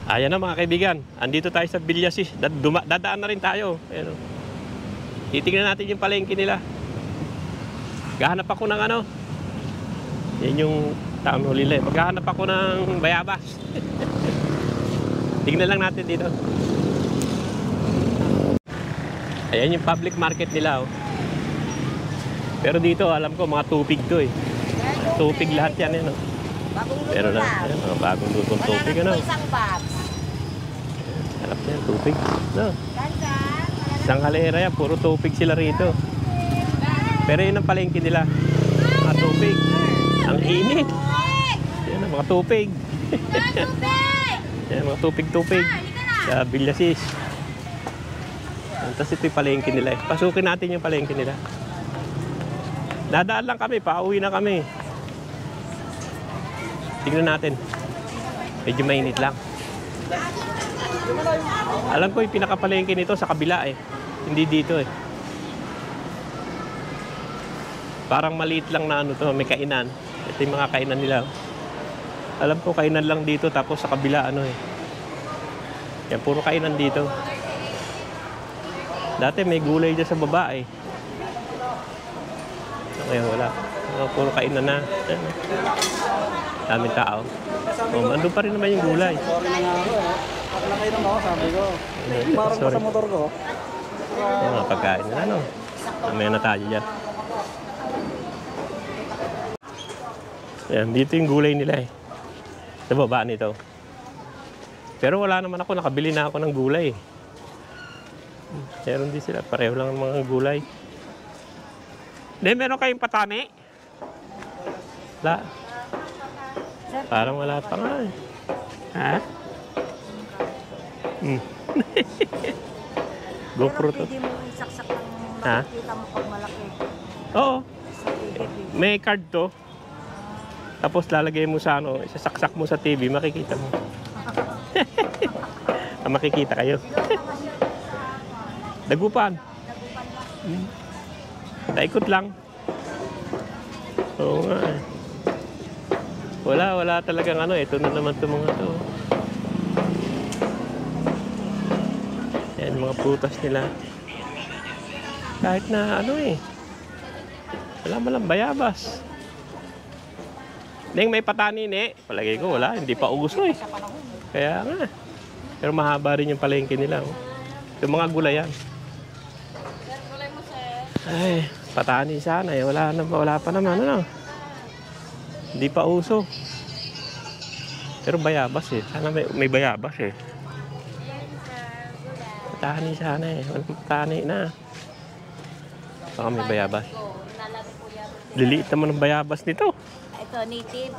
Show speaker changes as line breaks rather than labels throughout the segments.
Ayan na mga kaibigan, andito tayo sa Villasis. Dadaan na rin tayo. Ayan, oh. Titingnan natin yung palengke nila. Gahanap ako ng ano. Yan yung town hall nila. Maghahanap ako ng bayabas. Tingnan lang natin dito. Ayan yung public market nila, oh. Pero dito alam ko mga tupig to eh. Tupig lahat yan, oh. Pero na, ayan, mga bagong lutong tupig, ano. Harap na yan, tupig. No. Isang halera yan, puro tupig sila rito. Pero yun ang palengke nila. Mga tupig. Ang init. Yan ang mga tupig. Yan, mga tupig-tupig. Sa Villasis. Tapos ito yung palengke nila. Pasukin natin yung palengke nila. Dadaan lang kami, pauwi na kami. Tingnan natin. Medyo mainit lang. Alam ko yung pinakapalengke nito sa kabila eh. Hindi dito eh. Parang maliit lang na ano to, may kainan. Ito yung mga kainan nila. Alam ko kainan lang dito tapos sa kabila ano eh. Yan, puro kainan dito. Dati may gulay dyan sa baba eh. Ngayon wala. Puro kainan na. Daming tao. Andun pa rin naman yung gulay.
Sorry na nga ako eh. Nakainom ako, sabi ko. Marang pa sa motor ko.
Yung mga pagkain na ano. Mamaya na tayo dyan. Ayan, dito yung gulay nila eh. Sa baba nito. Pero wala naman ako. Nakabili na ako ng gulay eh. Meron din sila. Pareho lang ang mga gulay. Hindi, meron kayong patani? Wala. Parang wala pa nga eh. Ha? GoPro to.
Pwede mo isaksak ng
Ha?
makikita mo pag malaki.
Oo.
Sa TV.
May card to. Tapos lalagay mo sa ano, isasaksak mo sa TV, makikita mo. Makikita kayo. Dagupan. Taikot lang. Oo nga eh. Wala talagang ano, ito na naman itong mga to. Yan, mga prutas nila. Kahit na ano eh. Wala man lang bayabas. Neng may patani eh. Palagay ko wala, hindi pa uso eh. Kaya nga. Pero mahaba rin yung palengke nila. Oh. Yung mga gulay yan. Ay, patani sana eh. Wala pa naman ano. Hindi pa uso. Pero bayabas eh. Sana may bayabas eh. Patani sana eh. Walang patani na. Baka may bayabas. Liliit naman ang bayabas nito.
Ito, native.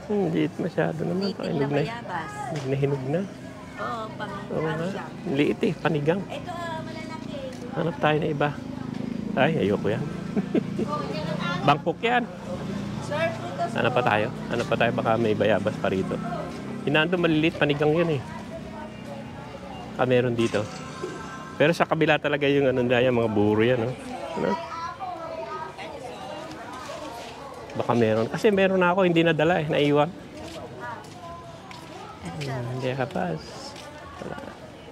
Hindi masyado naman.
Native na bayabas.
Hinog na.
Oo,
Oo
ano
nga.
siya.
Liit eh. Panigang.
Ito, malalaki.
Hanap tayo na iba. Ay, ayoko yan. Bangkok yan.
Sir, prutas.
Hanap pa tayo. Baka may bayabas pa rito. Inaando maliliit. Panigang yun eh. Meron dito. Pero sa kabila talaga yung ano dyan, mga buro yan. Oh. Ano? Baka meron. Kasi meron na ako, hindi nadala eh. Naiwan. Hindi kapas. Wala.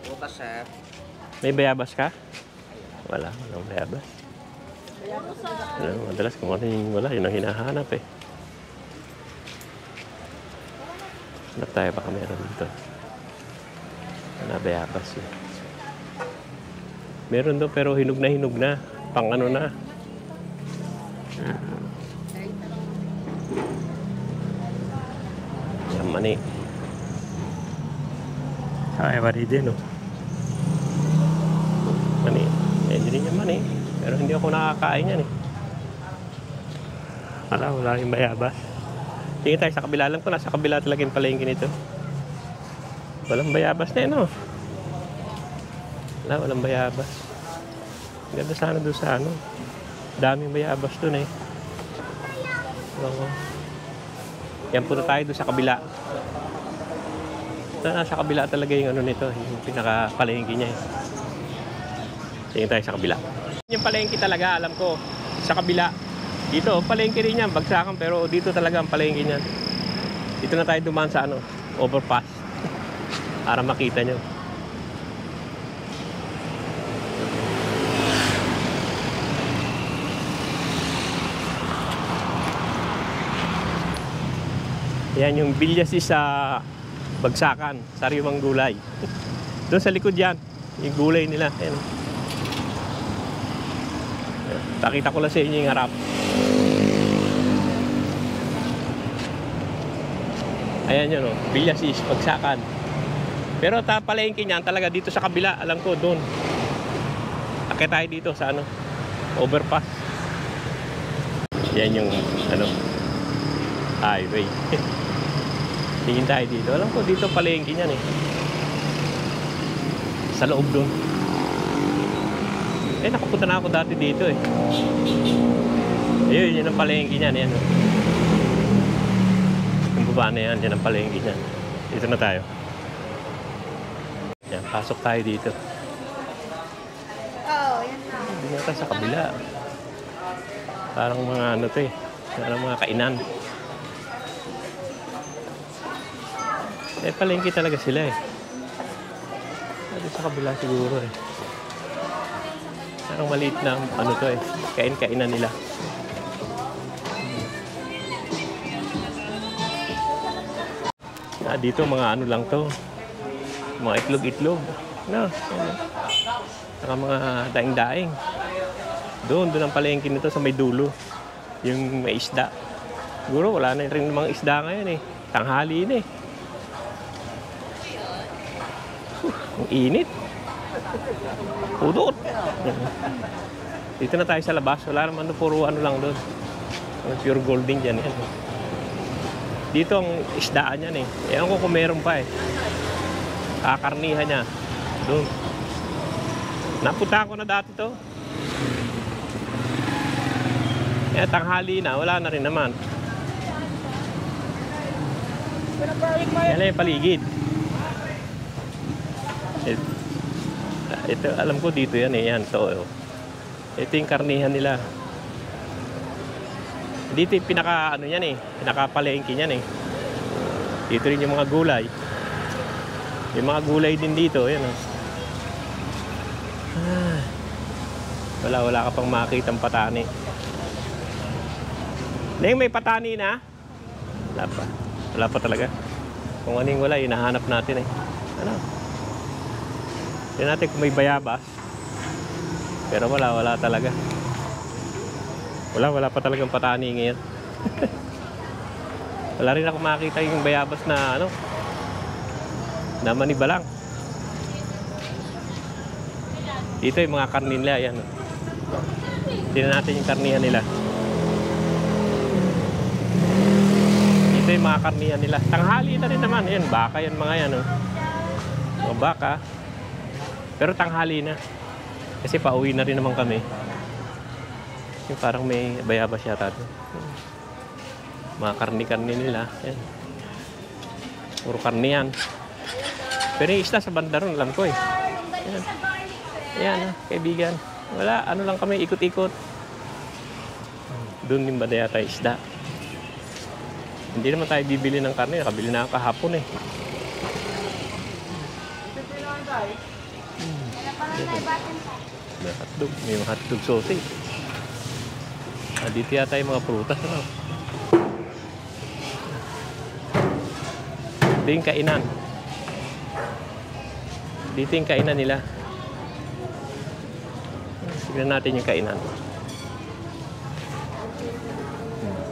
Butas sir.
May bayabas ka? Wala. Walang bayabas. Madalas kung ano yung wala, yun ang hinahanap eh. Hanap tayo, baka meron dito. Bayabas eh. Meron doon pero hinog na. Pang ano na. Yan mani. Ay, mani din oh. Mani. Hindi rin yung mani. Pero hindi ako nakakain yan eh. Wala yung bayabas. Tingin tayo sa kabila. Alam ko nasa kabila talaga yung palengke nito. Walang bayabas na yun oh. Walang bayabas. Ganda sana doon sa ano. Daming bayabas doon eh. Yan, punta tayo doon sa kabila. Nasa kabila talaga yung ano nito. Yung pinaka-palengke niya eh. Tingin tayo sa kabila. Yung palengke talaga, alam ko. Sa kabila. Dito, palengke rin yan. Bagsakan, pero dito talaga ang palengke niyan. Dito na tayo dumaan sa ano, overpass. Para makita nyo. Yan yung Villasis sa Bagsakan, sariwang gulay. Doon sa likod yan, yung gulay nila. Ayan. Pakita ko lang sa inyo yung harap. Ayan yun, Villasis, Bagsakan. Pero palengke niyan talaga dito sa kabila, alam ko doon. Akit tayo dito sa overpass. Yan yung highway. Tingin tayo dito. Alam ko dito palengke niyan sa loob doon. Nakapunta na ako dati dito Ayun, yun ang palengke niyan. Yan. Yung baba na yan, yan ang palengke niyan. Dito na tayo. Yan, pasok tayo dito.
Yan na.
Hindi na tayo sa kabila. Parang mga parang mga kainan. Palengke talaga sila Dito sa kabila siguro Parang maliit na kain-kainan nila. Dito mga lang to. Mga itlog-itlog. Saka mga daing-daing. Doon ang palengke nito sa may dulo. Yung may isda. Siguro wala na rin mga isda ngayon Tanghali na Ang init. Udot. Dito na tayo sa labas. Wala naman puro lang doon. Pure golding dyan yan. Dito ang isdaan yan Ewan ko kung meron pa Kakarnihan niya. Doon. Napunta ko na dati to. Tanghali na. Wala na rin naman. Yan yung paligid. Ito, alam ko dito yan Yan to. Ito yung karnihan nila. Dito yung pinaka pinaka-palengke niyan Dito rin yung mga gulay. Yung mga gulay din dito, yan Wala ka pang makitang patani. Neng, may patani na? Wala pa talaga. Kung anong wala, hinahanap natin Tignan natin kung may bayabas. Pero wala talaga. Wala pa talagang patani ngayon. Wala rin ako makita yung bayabas na na maniba lang. Dito yung mga karnin nila, yan. Tingnan natin yung karnihan nila. Dito yung mga karnihan nila. Tanghali na rin naman. Yan, baka yan mga yan. Mga baka. Pero tanghali na. Kasi pauwi na rin naman kami. Yung parang may bayabas yata doon. Mga karni-karni nila. Yan. Puro karnihan. Pero yung isda sa banda ron, alam ko Yan. Yan, kaibigan. Wala, lang kami, ikot-ikot. Doon din ba yata isda? Hindi naman tayo bibili ng karne. Nakabili na ako kahapon May hotdog. May mga hotdog sausage. Dito yata yung mga prutas. Dito yung kainan. Dito yung kainan nila. Tignan natin yung kainan.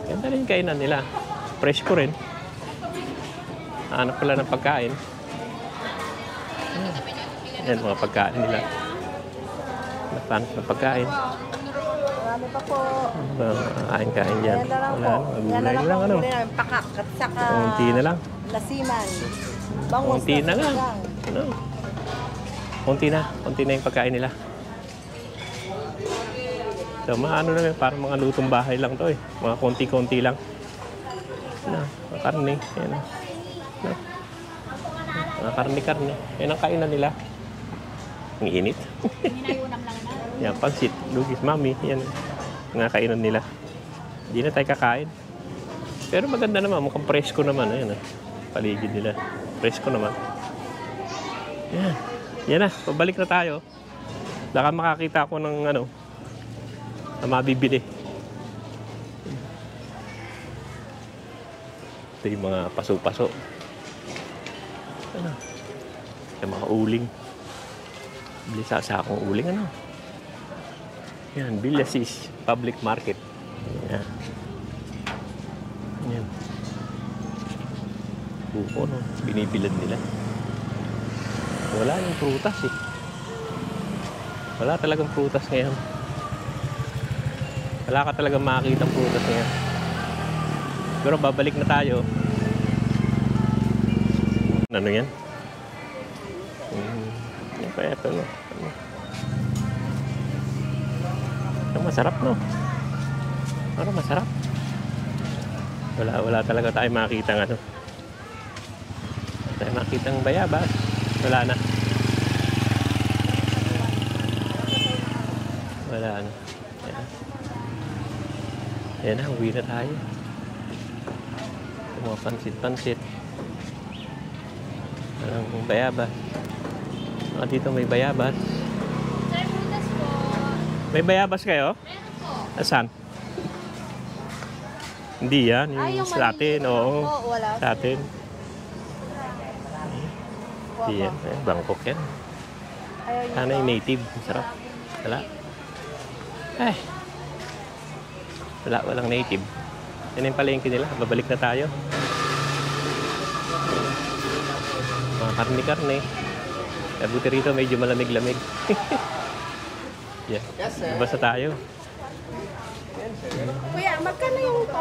Ganda rin yung kainan nila. Presko rin. Hanap pala ng pagkain. Yan, mga pagkain nila. Hanap ng pagkain.
Marami pa po.
Kain dyan.
Yan na lang
Wala,
po. Yan na lang po. Pakak at saka
Kunti na lang.
lasiman. Bangus
Kunti na lang. Kunti na yung pagkain nila. So, maano na parang mga lutong bahay lang to Mga konti-konti lang. Mga karne. Yan. Mga karne-karne. Yan ang kainan nila. Ang init. Yan, pansit. Lugis, mami. Yan. Mga kainan nila. Hindi na tayo kakain. Pero maganda naman. Mukhang presko naman. Ayan, paligid nila. Presko naman. Yan. Yan na, pabalik na tayo. Baka makakita ako ng ano, na mabibili. Ito yung mga paso-paso. Ano? Yung mga uling. Bili sa akong uling, ano? Yan, Villasis Public Market. Yan. Yan. Buko, no? Binibilad nila. Wala yung prutas, eh. Wala talagang prutas ngayon. Wala ka talagang makakita ng prutas ngayon. Pero babalik na tayo. Ano yan? Yan pa ito, no? Ano? Masarap, no? Ano masarap? Wala talaga tayo makakita ng ano. Tayo makita ng bayabas. Wala na. Wala na. Yan. Yan na, uwi na tayo. Mga pansit-pansit. Walang bayabas. Dito may bayabas.
Sir, butas po.
May bayabas kayo?
Meron po.
Asan? Hindi yan. Yung sa atin. Oo.
Oo, wala.
Sa atin. Hindi yan. Bangkok yan.
Ayaw niyo
Sana yung native. Masarap. Wala. Ay. Walang native. Yan yung palengke nila. Babalik na tayo. Mga karne-karne. Buti rito medyo malamig-lamig. Yan. Basta tayo.
Kuya, magkano yung ito?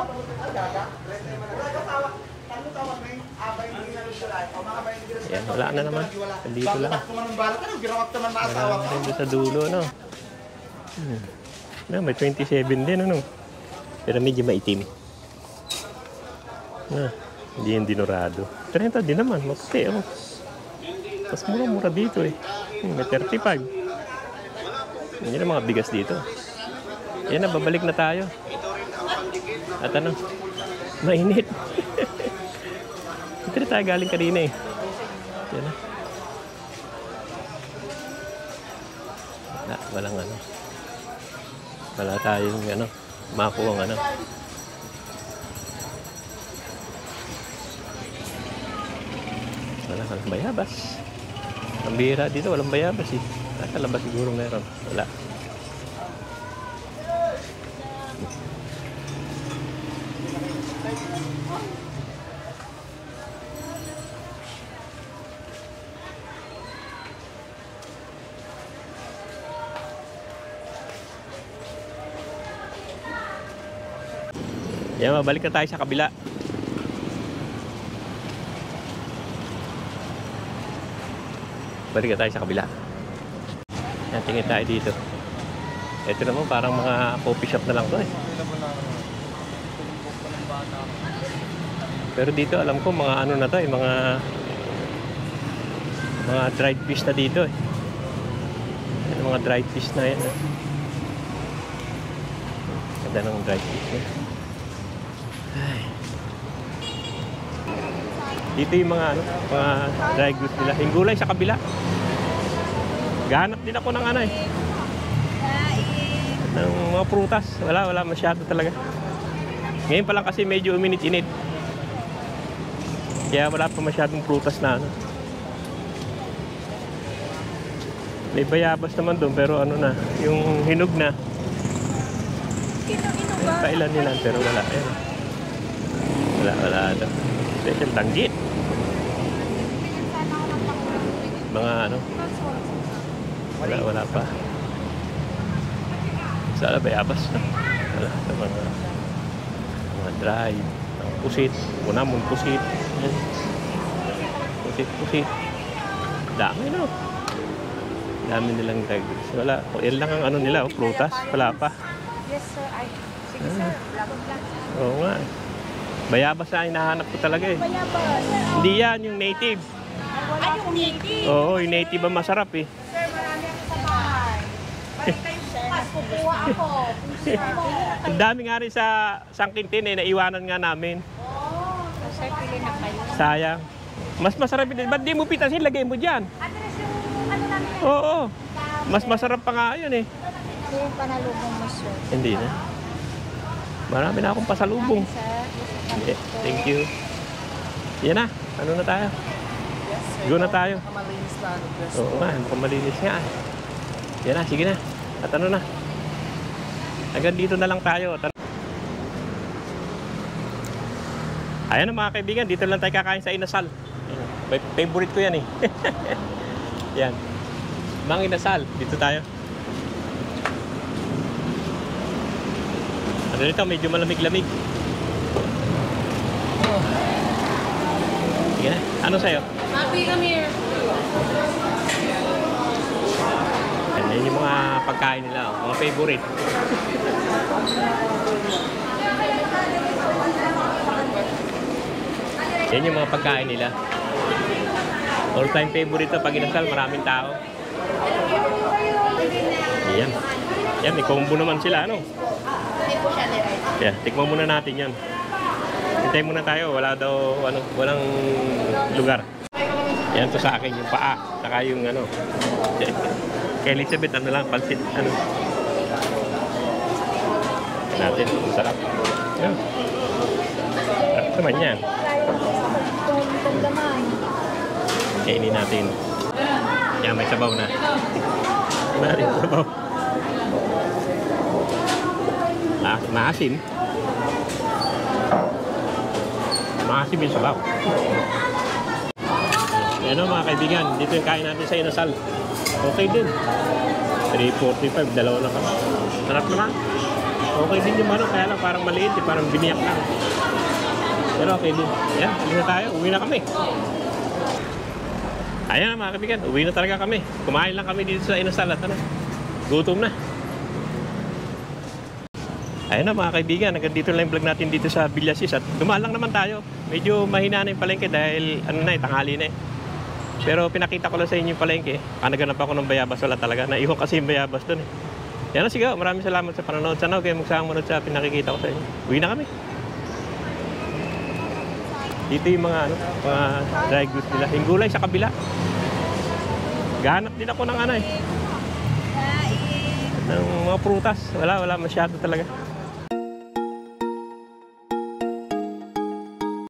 Yan, wala na naman. Dito lang. Wala na rin doon sa dulo, no? No, may 27 din, ano? Pero medyo maitim. Hindi yung dinurado. 30 din naman, maputi, oh. Tapos mura-mura dito, eh. May 35. Yan ang mga bigas dito. Yan na, babalik na tayo. At ano, mainit. Ito na tayo galing kanina, eh. Yan na. Walang ano. Wala tayong ano, makuha ang ano. Walang bayabas. Ang bihira dito, walang bayabas, eh. Nasa labas siguro meron. Wala. Yan, mabalik na tayo sa kabila. Balik na tayo sa kabila. Yan, tingin tayo dito. Ito naman parang mga coffee shop na lang to, eh. Pero dito alam ko mga ano na to, eh, mga dried fish na dito, eh. Yan, mga dried fish na yan, eh. Ganda ng dried fish na. Ay. Dito yung mga ano, mga dry goods nila. Yung gulay sa kabila. Gahanap din ako ng ano, eh. Ng mga prutas. Wala masyado talaga. Ngayon pa lang kasi medyo uminit-init. Kaya wala pa masyadong prutas na ano. May bayabas naman doon pero ano na, yung hinog na. Kailan nila pero wala. Ayun. Wala ito. Special danggit. Mga ano. Wala pa. Sana bayabas na. Wala. Mga dry. Mga pusit. Unamon pusit. Pusit. Dami, no? Dami nilang dry goods. Wala. Yan lang ang ano nila. Prutas. Wala pa.
Yes, sir. Sige, sir. Lagot lang.
Oo nga. Bayabas na hinahanap ko talaga, eh.
Bayabas.
Hindi yan, yung native.
Ay, yung native.
Oo, yung native ang masarap, eh.
Sir, marami ako sa bahay. Balik kayo bukas. Kukuha ako.
Ang dami nga rin sa Sangkintin, eh. Naiwanan nga namin.
Sir, pili na kayo.
Sayang. Mas masarap din. Ba't di mo pitasin? Lagay mo dyan.
Address ano namin.
Oo. Mas masarap pa nga yun eh.
Hindi yung panalubong mo, sir.
Hindi na. Marami na akong pasalubong.
Sir,
Okay, thank you. Yan na. Ano na tayo? Go na tayo.
Malinis na ano, best.
Oo nga, mukhang malinis nga. Yan na, sige na. At ano na. Hanggang dito na lang tayo. Ayan na mga kaibigan, dito lang tayo kakain sa inasal. Favorite ko yan eh. Yan. Mang inasal, dito tayo. Ano nito, medyo malamig-lamig. Sige na, ano sa'yo?
Happy, come here.
Yan yung mga pagkain nila, mga favorite. Yan yung mga pagkain nila. All time favorite to pag inasal, maraming tao. Yan. Yan, may combo naman sila, ano? Yan, tikman muna natin yan. Hintayin muna tayo, wala daw, ano, walang lugar. Yan to sa akin, yung paa, saka yung ano. Kay Elizabeth, ano lang, pansit, ano. Natin, sarap. Yan. Sarap naman yan. Kainin natin. Yan, may sabaw na. May sabaw. Maasim. Maasim yung sabaw. Yan o mga kaibigan, dito yung kain natin sa inasal. Okay din. 345, dalawa na kami. Sarap naman. Okay din yung manok, kaya lang parang maliit, parang biniyak lang. Pero okay din. Yan, uwi na tayo. Uwi na kami. Ayan mga kaibigan, uwi na talaga kami. Kumain lang kami dito sa inasal at ano. Gutom na. Ayan na mga kaibigan, hanggang dito lang yung vlog natin dito sa Villasis at dumaan lang naman tayo. Medyo mahina na yung palengke dahil ano na eh, tanghali na eh. Pero pinakita ko lang sa inyo yung palengke. Naganap ako ng bayabas, wala talaga. Naiwan kasi yung bayabas doon eh. Yan na, sige, maraming salamat sa panonood. Sana kayo magsama manood sa pinakikita ko sa inyo. Uwi na kami. Dito yung mga ano, mga dry goods nila. Yung gulay sa kabila. Gahanap din ako ng ano eh. Ng mga prutas. Wala masyado talaga.